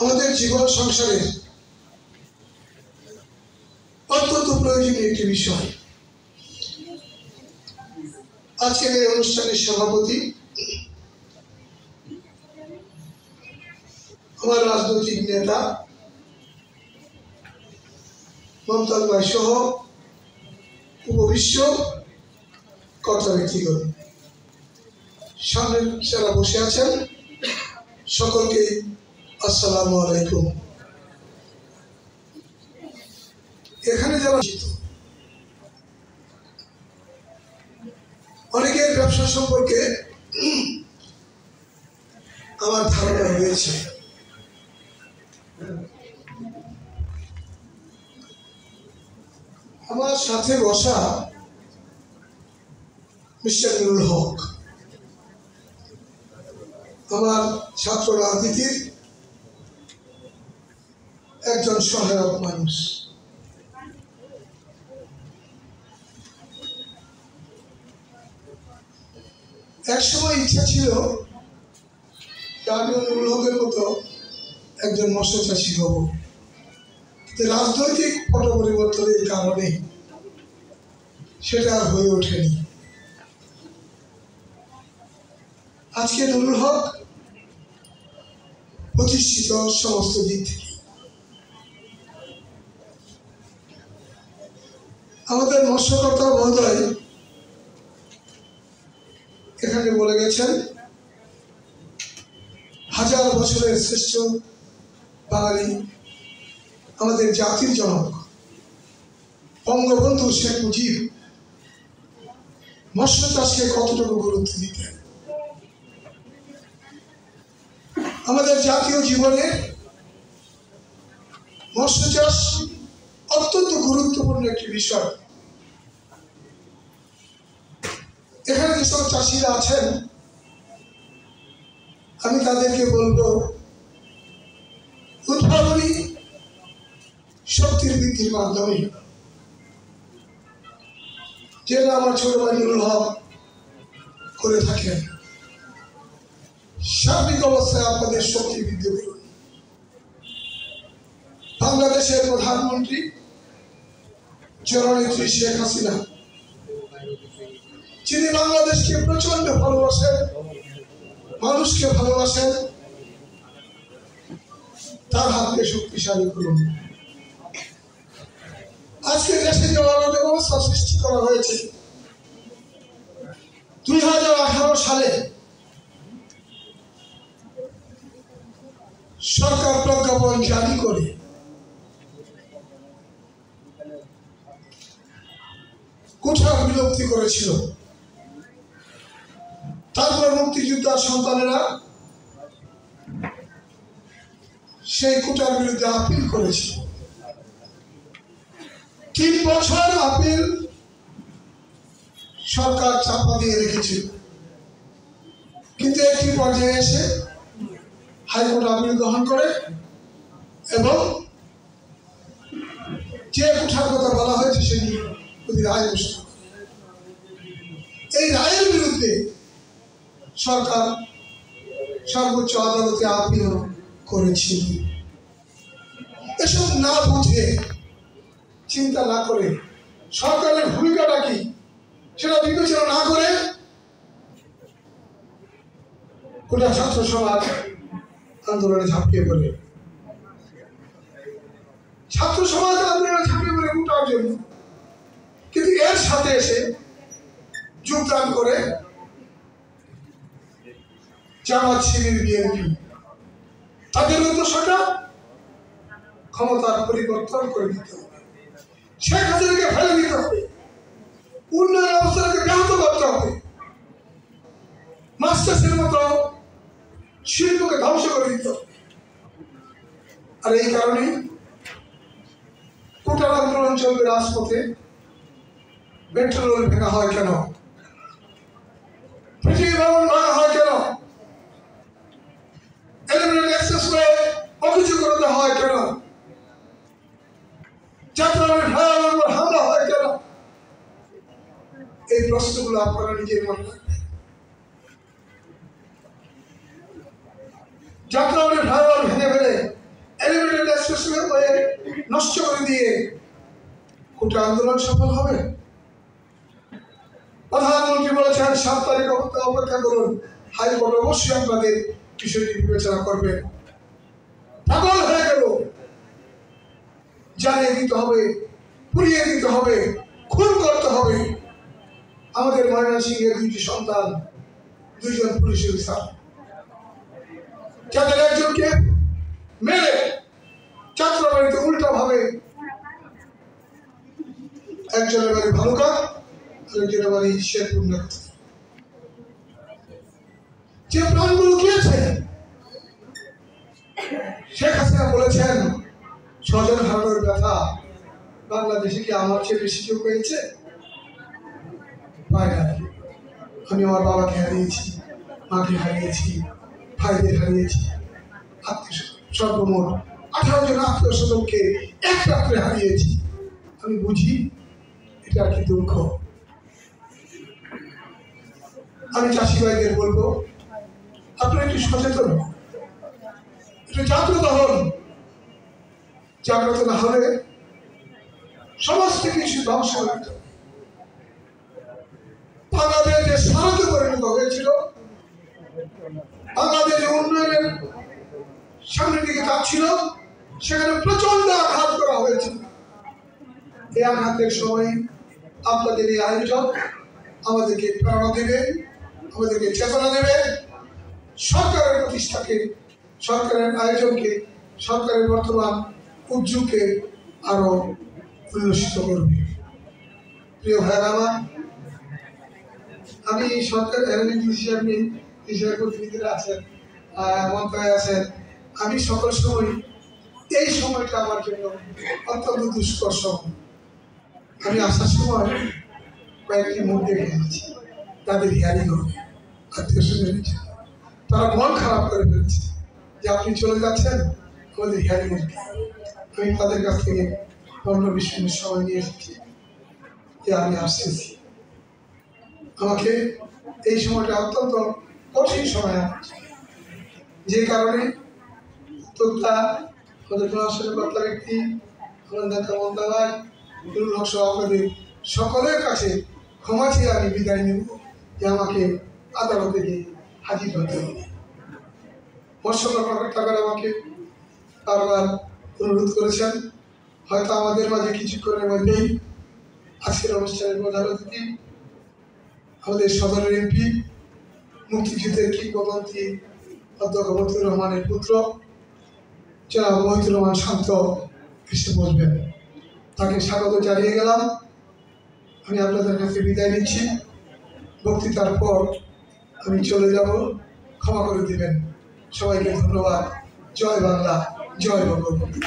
আমাদের জীবন সংসারের অত্যন্ত প্রয়োজনীয় একটি বিষয়। আজকের এই অনুষ্ঠানের সভাপতি আমার রাজনৈতিক নেতা মমতাজ ভাই সহ উপবিশ্ব কর্তা ব্যক্তিগণ, সামনে যারা বসে আছেন সকলকে আসসালামু আলাইকুম। এখানে যারা অনেকের ব্যবসা সম্পর্কে আমার ধারণা রয়েছে। আমার সাথে বসা মিস্টার নুরুল হক আমার ছাত্র রাজনীতির একজন সহায়ক মানুষ। একসময় ইচ্ছা ছিল আমিও নুরুল হকের মতো একজন মৎস্য চাষী হব, রাজনৈতিক পট পরিবর্তনের কারণে সেটা আর হয়ে ওঠেনি। আজকে নুরুল হক প্রতিষ্ঠিত সমস্ত দিক থেকে। আমাদের মৎস্যকর্তা মহোদয় এখানে বলে গেছেন, হাজার বছরের শ্রেষ্ঠ বাঙালি, আমাদের জাতির জনক বঙ্গবন্ধু শেখ মুজিব মৎস্য চাষকে কতটুকু গুরুত্ব দিতেন। আমাদের জাতীয় জীবনে মৎস্য চাষ অত্যন্ত গুরুত্বপূর্ণ একটি বিষয়। এখানে যেসব চাষিরা আছেন আমি তাদেরকে বলবো, উদ্ভাবনী শক্তির বৃদ্ধির মাধ্যমে, যেটা আমার ছোট ভাই নুরুল হক করে থাকেন, সার্বিক অবস্থায় আপনাদের শক্তি বৃদ্ধি করুন। বাংলাদেশের প্রধানমন্ত্রী জননেত্রী শেখ হাসিনা, যিনি বাংলাদেশকে প্রচন্ড ভালোবাসেন, মানুষকে ভালোবাসেন, তার হাতকে শক্তিশালী করুন। আজকে দেশে যে অরাজক অবস্থা সৃষ্টি করা হয়েছে, 2018 সালে সরকার প্রজ্ঞাপন জারি করে কুঠার বিলুপ্তি করেছিল। তারপর মুক্তিযোদ্ধার সন্তানেরা সেই কুঠার বিরুদ্ধে আপিল করেছিল। 3 বছর আপিল সরকার চাপা দিয়ে রেখেছিল, কিন্তু একটি পর্যায়ে এসে হাইকোর্ট আপিল গ্রহণ করে এবং যে কুঠার কথা বলা হয়েছে সেটি রায় ঘোষণা। এই রায়ের বিরুদ্ধে সরকার সর্বোচ্চ আদালতে আপিল করেছিল। এসব না বুঝে, চিন্তা না করে, সরকারের ভূমিকাটা কি সেটা বিবেচনা না করে গোটা ছাত্র সমাজ আন্দোলনে ঝাঁপিয়ে পড়ে। ছাত্র সমাজ আন্দোলনে ঝাঁপিয়ে পড়ে গোটার জন্য, কিন্তু এর সাথে এসে যোগদান করে জামাত, শিবির, বিএনপি। তাদের উদ্দেশ্যটা ক্ষমতার পরিবর্তন করে দিতে হবে, শেখ হাসিনাকে ফেলে দিতে হবে, উন্নয়ন অবস্থাকে ব্যাহত করতে হবে, মাছ চাষের মতো শিল্পকে ধ্বংস করে দিতে হবে। আর এই কারণে কোটার আন্দোলন চলবে রাজপথে। মেট্রো রেল ভাঙা হয় কেন? পৃথিবী ভবন ভাঙা হয় কেন? এলিভেটেড এক্সপ্রেসওয়ে অকেজো করে দেওয়া হয় কেন? যাত্রাবাড়ি ফ্লাইওভারের উপর হামলা হয় কেন? এই প্রশ্নগুলো আপনারা নিজের মনে রাখবেন। যাত্রাবাড়ি ফ্লাইওভার ভেঙে ফেলে হয়ে নষ্ট করে দিয়ে কোটা আন্দোলন সফল হবে? প্রধানমন্ত্রী বলেছেন 7 তারিখ অপেক্ষা করুন, হাইকোর্ট অবশ্যই আপনাদের বিষয়টি বিবেচনা করবে। পাগল হয়ে গেল, জ্বালিয়ে দিতে হবে, পুড়িয়ে দিতে হবে, খুন করতে হবে। আমাদের ময়মনসিংহের 2টি সন্তান, 2 জন পুলিশ অফিসার, যাদের একজনকে মেরে যাত্রাবাড়িতে উল্টা ভাবে, একজনের বাড়ি ভালুকা, আরেকজনের বাড়ি শেরপুর। যে প্রাণগুলো গিয়েছে, শেখ হাসিনা বলেছেন স্বজন হারানোর ব্যথা বাংলাদেশে কি আমার চেয়ে বেশি কেউ পেয়েছে? পায় না। আমি আমার বাবাকে হারিয়েছি, মাকে হারিয়েছি, ভাইদের হারিয়েছি, সর্বমোট 18 জন আত্মীয় স্বজনকে এক রাত্রে হারিয়েছি। আমি বুঝি এটা কি দুঃখ। আমি চাষি ভাইদের বলবো, আপনারা একটু সচেতন হন, একটু জাগ্রত হন। জাগ্রত না হলে সমস্ত কিছু ধ্বংস হয়ে যেত। বাংলাদেশ যে সারাতে পরিণত হয়েছিল, বাংলাদেশ উন্নয়নের সামনের দিকে যাচ্ছিল, সেখানে প্রচন্ড আঘাত করা হয়েছিল। এই আঘাতের সময় আপনাদের এই আয়োজন আমাদেরকে প্রেরণা দেবে, আমাদেরকে চেতনা দেবে, সরকারের প্রতিষ্ঠাকে, সরকারের আয়োজনকে, সরকারের বর্তমান উদ্যোগকে আরো উল্লসিত করবে। প্রিয় ভাইরা আমার, আমি সরকার প্রতিনিধিরা আছেন, মন্ত্রণালয় আছেন, আমি সকল সময় এই সময়টা আমার জন্য অত্যন্ত দুষ্কর সময়। আমি আসার সময় কয়েকটি মুখ দেখে গেছি, তাদের হিয়ারিং হবে, আত্মীয় স্বজন, তারা মন খারাপ করে ফেলেছে যে আপনি চলে যাচ্ছেন, আমাদের হিয়ারিং এর। আমি তাদের কাছ থেকে 15-20 মিনিট সময় নিয়ে এসেছি যে আমি আসতেছি। আমাকে এই সময়টা অত্যন্ত কঠিন সময় আসছে, যে কারণে উদ্যোক্তা, আমাদের কর্তা ব্যক্তি, আমাদের নেতা মন্ত্রণালয়, আপনাদের সকলের কাছে ক্ষমা চেয়ে আমি বিদায় নেব যে আমাকে আদালতে গিয়ে হাজির হতে হবে। মৎস্য কর্মকর্তারা আমাকে বারবার অনুরোধ করেছেন, হয়তো আমাদের মাঝে কিছুক্ষণের মধ্যেই আজকের অনুষ্ঠানের প্রধান অতিথি আমাদের সদরের এমপি, মুক্তিযুদ্ধের কিংবদন্তি অধ্যক্ষ মতিউর রহমানের পুত্র জনাব মহিতুর রহমান শান্ত এসে বসবেন। তাকে স্বাগত জানিয়ে গেলাম। আমি আপনাদের কাছে বিদায় নিচ্ছি। বক্তৃতার পর আমি চলে যাব, ক্ষমা করে দিবেন। সবাইকে ধন্যবাদ। জয় বাংলা, জয় বঙ্গবন্ধু।